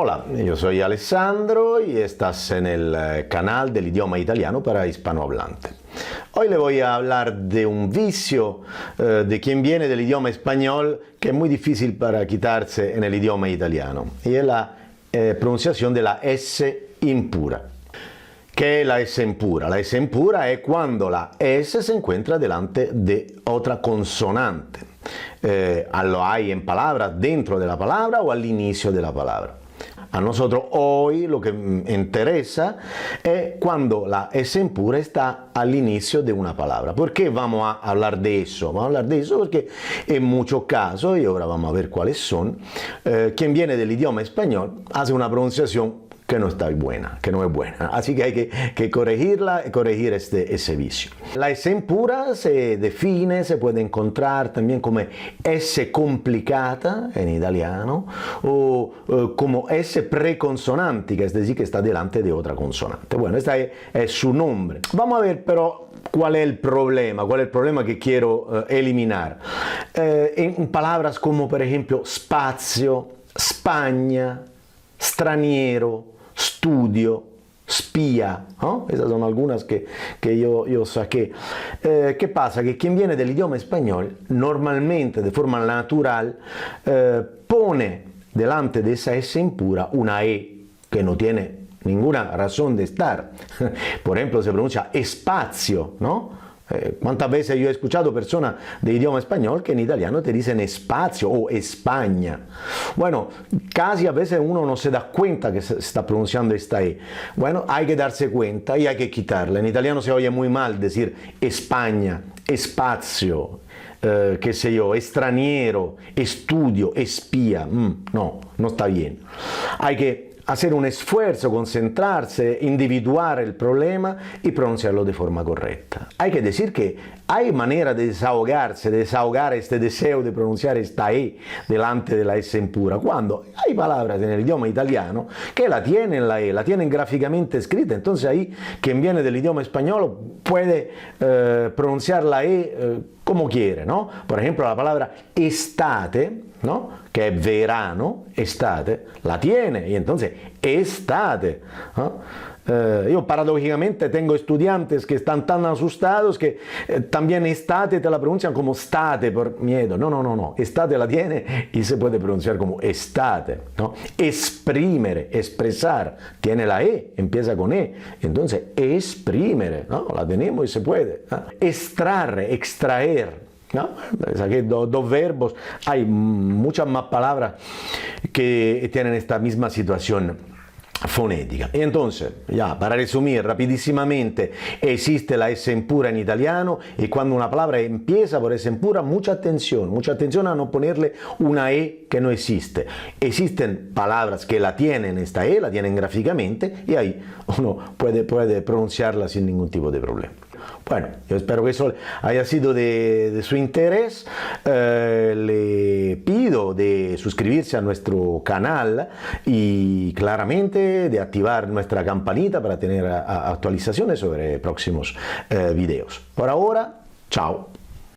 Hola, yo soy Alessandro y estás en el canal del idioma italiano para hispanohablante. Hoy le voy a hablar de un vicio de quien viene del idioma español que es muy difícil para quitarse en el idioma italiano y es la pronunciación de la S impura. ¿Qué es la S impura? La S impura es cuando la S se encuentra delante de otra consonante. Lo hay en palabras, dentro de la palabra o al inicio de la palabra. A nosotros hoy lo que interesa es cuando la S impura está al inicio de una palabra. ¿Por qué vamos a hablar de eso? Vamos a hablar de eso porque en muchos casos, y ahora vamos a ver cuáles son, quien viene del idioma español hace una pronunciación que no está buena, que no es buena. Así que hay que corregirla y corregir ese vicio. La S impura se define, se puede encontrar también como S complicata en italiano o como S preconsonántica, es decir, que está delante de otra consonante. Bueno, este es su nombre. Vamos a ver pero cuál es el problema que quiero eliminar. En palabras como por ejemplo spazio, Spagna, straniero, studio, spia, ¿no? Esas son algunas que yo saqué. ¿Qué pasa? Que quien viene del idioma español normalmente de forma natural pone delante de esa S impura una E que no tiene ninguna razón de estar. Por ejemplo, se pronuncia espacio, ¿no? ¿Cuántas veces yo he escuchado personas de idioma español que en italiano te dicen espacio o España? Bueno, casi a veces uno no se da cuenta que se está pronunciando esta E. Bueno, hay que darse cuenta y hay que quitarla. En italiano se oye muy mal decir España, espacio, qué sé yo, extranjero, estudio, espía. No, no está bien. Hay que hacer un esfuerzo, concentrarse, individuar el problema y pronunciarlo de forma correcta. Hay que decir que hay manera de desahogarse, de desahogar este deseo de pronunciar esta E delante de la S impura, cuando hay palabras en el idioma italiano que la tienen la E, la tienen gráficamente escrita, entonces ahí quien viene del idioma español puede pronunciar la E como quiere, ¿no? Por ejemplo, la palabra estate, ¿no? Que es verano, estate, la tiene, y entonces estate, ¿no? Yo paradójicamente tengo estudiantes que están tan asustados que también estate te la pronuncian como state por miedo. No, estate la tiene y se puede pronunciar como estate, ¿no? Exprimere, expresar, tiene la E, empieza con E, entonces exprimere, ¿no? La tenemos y se puede, ¿no? Extraer, extraer, ¿no? Saqué dos verbos, hay muchas más palabras que tienen esta misma situación fonética. Y entonces, ya para resumir rapidísimamente, existe la S impura en italiano y cuando una palabra empieza por S impura, mucha atención a no ponerle una E que no existe. Existen palabras que la tienen esta E, la tienen gráficamente y ahí uno puede pronunciarla sin ningún tipo de problema. Bueno, yo espero que eso haya sido de su interés. Le pido de suscribirse a nuestro canal y claramente de activar nuestra campanita para tener actualizaciones sobre próximos videos. Por ahora, chao.